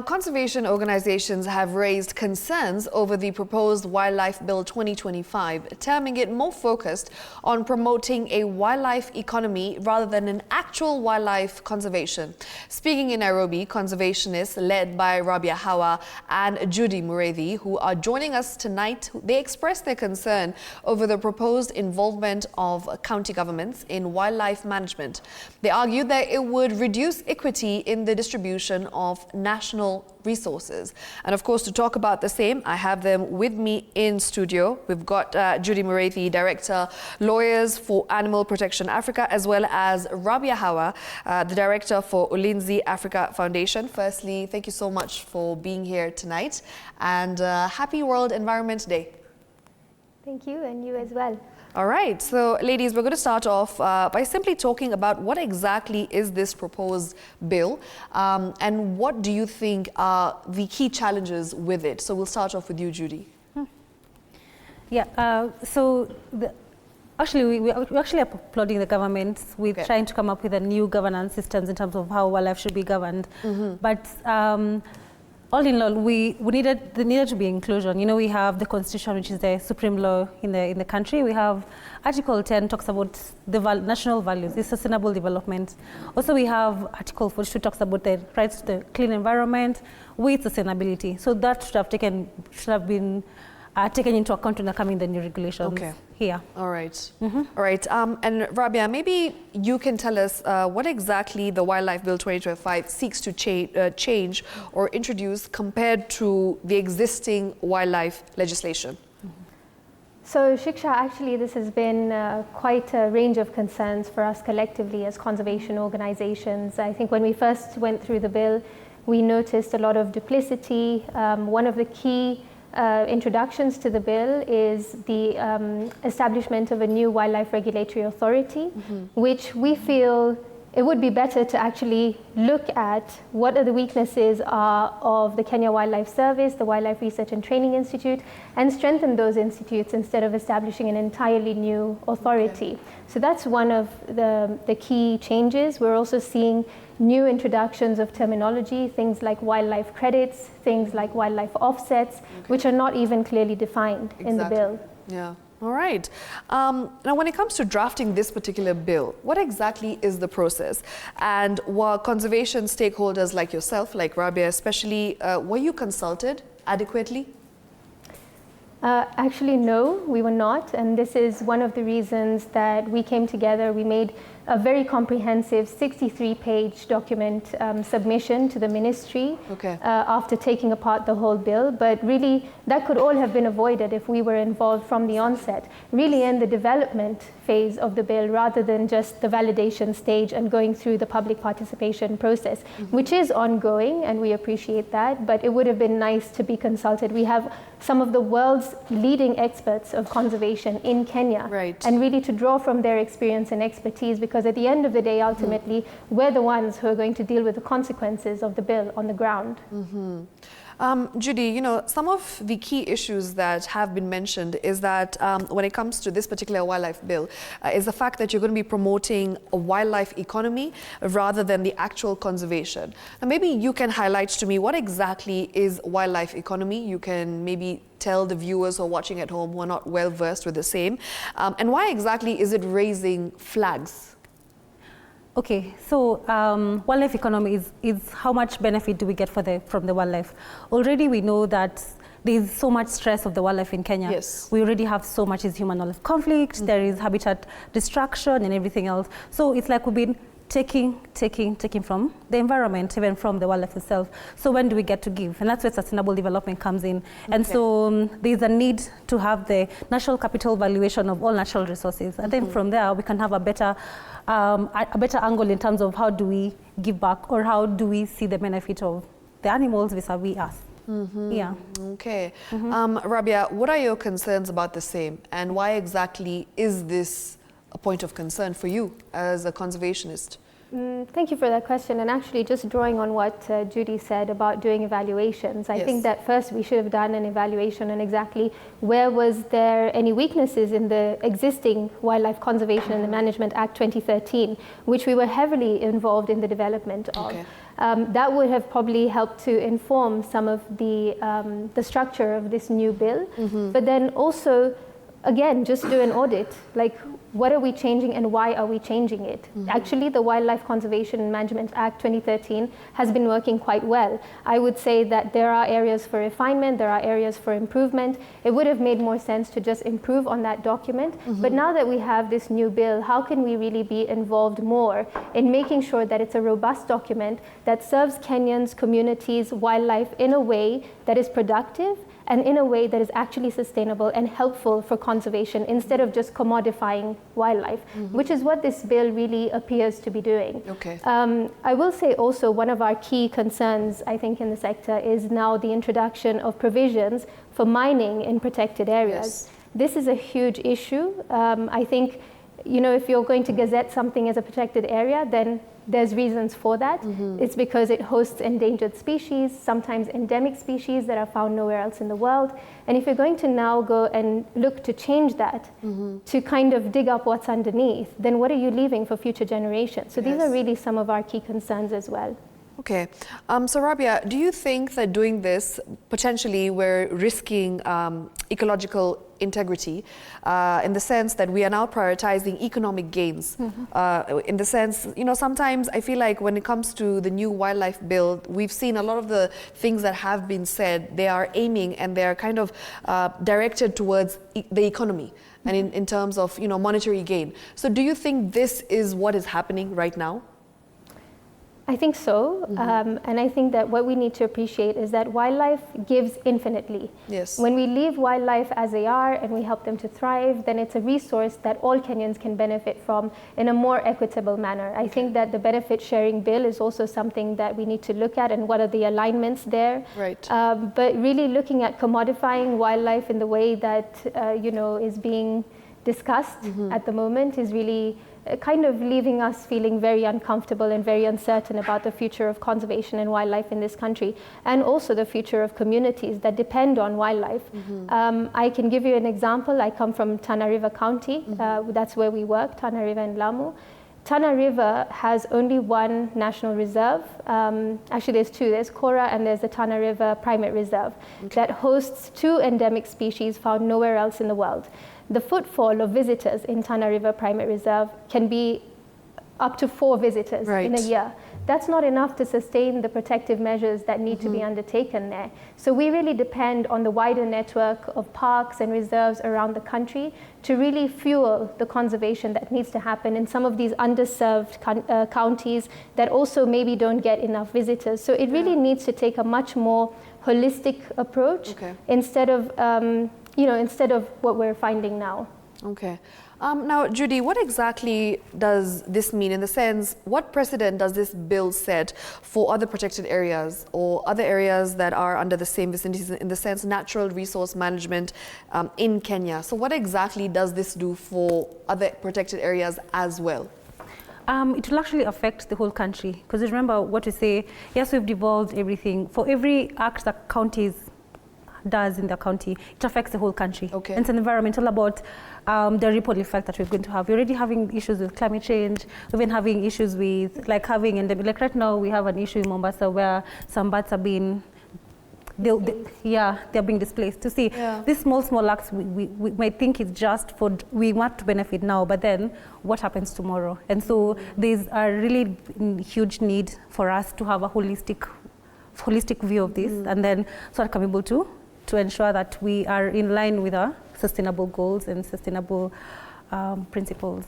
Conservation organizations have raised concerns over the proposed Wildlife Bill 2025, terming it more focused on promoting a wildlife economy rather than an actual wildlife conservation. Speaking in Nairobi, conservationists led by Raabia Hawa and Judy Mureithi, who are joining us tonight, they expressed their concern over the proposed involvement of county governments in wildlife management. They argued that it would reduce equity in the distribution of national resources. And of course, to talk about the same, I have them with me in studio. We've got Judy Mureithi, Director, Lawyers for Animal Protection Africa, as well as Raabia Hawa, the Director for Ulinzi Africa Foundation. Firstly, thank you so much for being here tonight, and happy World Environment Day. Thank you, and you as well. All right, so ladies, we're going to start off by simply talking about what exactly is this proposed bill, and what do you think are the key challenges with it? So we'll start off with you, Judy. Yeah, actually, we're actually applauding the government with trying to come up with a new governance systems in terms of how wildlife should be governed. But all in all, there needed to be inclusion. You know, we have the Constitution, which is the supreme law in the country. We have Article 10 talks about the national values, the sustainable development. Also, we have Article 42 talks about the rights to the clean environment with sustainability. So that should have been taken into account when coming the new regulations here. All right. All right. And Raabia, maybe you can tell us what exactly the Wildlife Bill 2025 seeks to change or introduce compared to the existing wildlife legislation. So, Shiksha, actually, this has been quite a range of concerns for us collectively as conservation organizations. I think when we first went through the bill, we noticed a lot of duplicity. One of the key introductions to the bill is the establishment of a new wildlife regulatory authority, which we feel it would be better to actually look at what are the weaknesses of the Kenya Wildlife Service, the Wildlife Research and Training Institute, and strengthen those institutes instead of establishing an entirely new authority. So that's one of the key changes. We're also seeing new introductions of terminology, things like wildlife credits, things like wildlife offsets, which are not even clearly defined in the bill. Yeah. All right. Now, when it comes to drafting this particular bill, what exactly is the process? And were conservation stakeholders like yourself, like Raabia especially, were you consulted adequately? Actually, no, we were not. And this is one of the reasons that we came together. We made a very comprehensive 63-page document submission to the ministry after taking apart the whole bill. But really, that could all have been avoided if we were involved from the onset, really in the development phase of the bill, rather than just the validation stage and going through the public participation process, which is ongoing, and we appreciate that. But it would have been nice to be consulted. We have some of the world's leading experts of conservation in Kenya, and really to draw from their experience and expertise, because at the end of the day, ultimately, we're the ones who are going to deal with the consequences of the bill on the ground. Judy, you know, some of the key issues that have been mentioned is that when it comes to this particular wildlife bill, is the fact that you're going to be promoting a wildlife economy rather than the actual conservation. Now, maybe you can highlight to me what exactly is wildlife economy. You can maybe tell the viewers who are watching at home who are not well versed with the same, and why exactly is it raising flags? Okay, so wildlife economy is how much benefit do we get from the wildlife. Already we know that there's so much stress of the wildlife in Kenya. Yes. We already have so much human-wildlife conflict, there is habitat destruction and everything else. So it's like we've been taking from the environment, even from the wildlife itself. So when do we get to give? And that's where sustainable development comes in. And so there's a need to have the national capital valuation of all natural resources. And then from there, we can have a better angle in terms of how do we give back, or how do we see the benefit of the animals vis-a-vis us. Yeah. Okay. Raabia, what are your concerns about the same, and why exactly is this a point of concern for you as a conservationist? Thank you for that question. And actually, just drawing on what Judy said about doing evaluations, I think that first we should have done an evaluation on exactly where was there any weaknesses in the existing Wildlife Conservation and Management Act 2013, which we were heavily involved in the development of. that would have probably helped to inform some of the structure of this new bill. But then also, again, just do an audit. Like, what are we changing and why are we changing it? Actually, the Wildlife Conservation and Management Act 2013 has been working quite well. I would say that there are areas for refinement, there are areas for improvement. It would have made more sense to just improve on that document. But now that we have this new bill, how can we really be involved more in making sure that it's a robust document that serves Kenyans, communities, wildlife in a way that is productive and in a way that is actually sustainable and helpful for conservation instead of just commodifying wildlife, which is what this bill really appears to be doing. Okay. I will say also one of our key concerns, I think, in the sector is now the introduction of provisions for mining in protected areas. Yes. This is a huge issue. I think, you know, if you're going to gazette something as a protected area, then there's reasons for that. It's because it hosts endangered species, sometimes endemic species that are found nowhere else in the world. And if you're going to now go and look to change that, to kind of dig up what's underneath, then what are you leaving for future generations? So these are really some of our key concerns as well. Okay. So Raabia, do you think that doing this, potentially we're risking ecological integrity in the sense that we are now prioritizing economic gains? In the sense, you know, sometimes I feel like when it comes to the new wildlife bill, we've seen a lot of the things that have been said, they are aiming and they are kind of directed towards the economy and in terms of, you know, monetary gain. So do you think this is what is happening right now? I think so, and I think that what we need to appreciate is that wildlife gives infinitely. Yes. When we leave wildlife as they are and we help them to thrive, then it's a resource that all Kenyans can benefit from in a more equitable manner. I think that the benefit sharing bill is also something that we need to look at and what are the alignments there. Right. But really looking at commodifying wildlife in the way that you know, is being discussed at the moment is really kind of leaving us feeling very uncomfortable and very uncertain about the future of conservation and wildlife in this country, and also the future of communities that depend on wildlife. I can give you an example. I come from Tana River County. That's where we work, Tana River and Lamu. Tana River has only one national reserve. Actually, there's two. There's Kora and there's the Tana River Primate Reserve that hosts 2 endemic species found nowhere else in the world. The footfall of visitors in Tana River Primate Reserve can be up to 4 visitors in a year. That's not enough to sustain the protective measures that need to be undertaken there. So we really depend on the wider network of parks and reserves around the country to really fuel the conservation that needs to happen in some of these underserved counties that also maybe don't get enough visitors. So it really needs to take a much more holistic approach instead of you know, instead of what we're finding now. Okay. Now, Judy, what exactly does this mean in the sense, what precedent does this bill set for other protected areas or other areas that are under the same vicinities, in the sense natural resource management in Kenya? So what exactly does this do for other protected areas as well? It will actually affect the whole country, because remember what we say, yes, we've devolved everything. For every act that counties does in the county, it affects the whole country. Okay. And it's an environmental about the ripple effect that we're going to have. We're already having issues with climate change. We've been having issues with like right now we have an issue in Mombasa where some bats are being they're being displaced. To see these small acts we might think it's just for we want to benefit now, but then what happens tomorrow? And so there's a really huge need for us to have a holistic view of this, and then so that I'm able to ensure that we are in line with our sustainable goals and sustainable principles.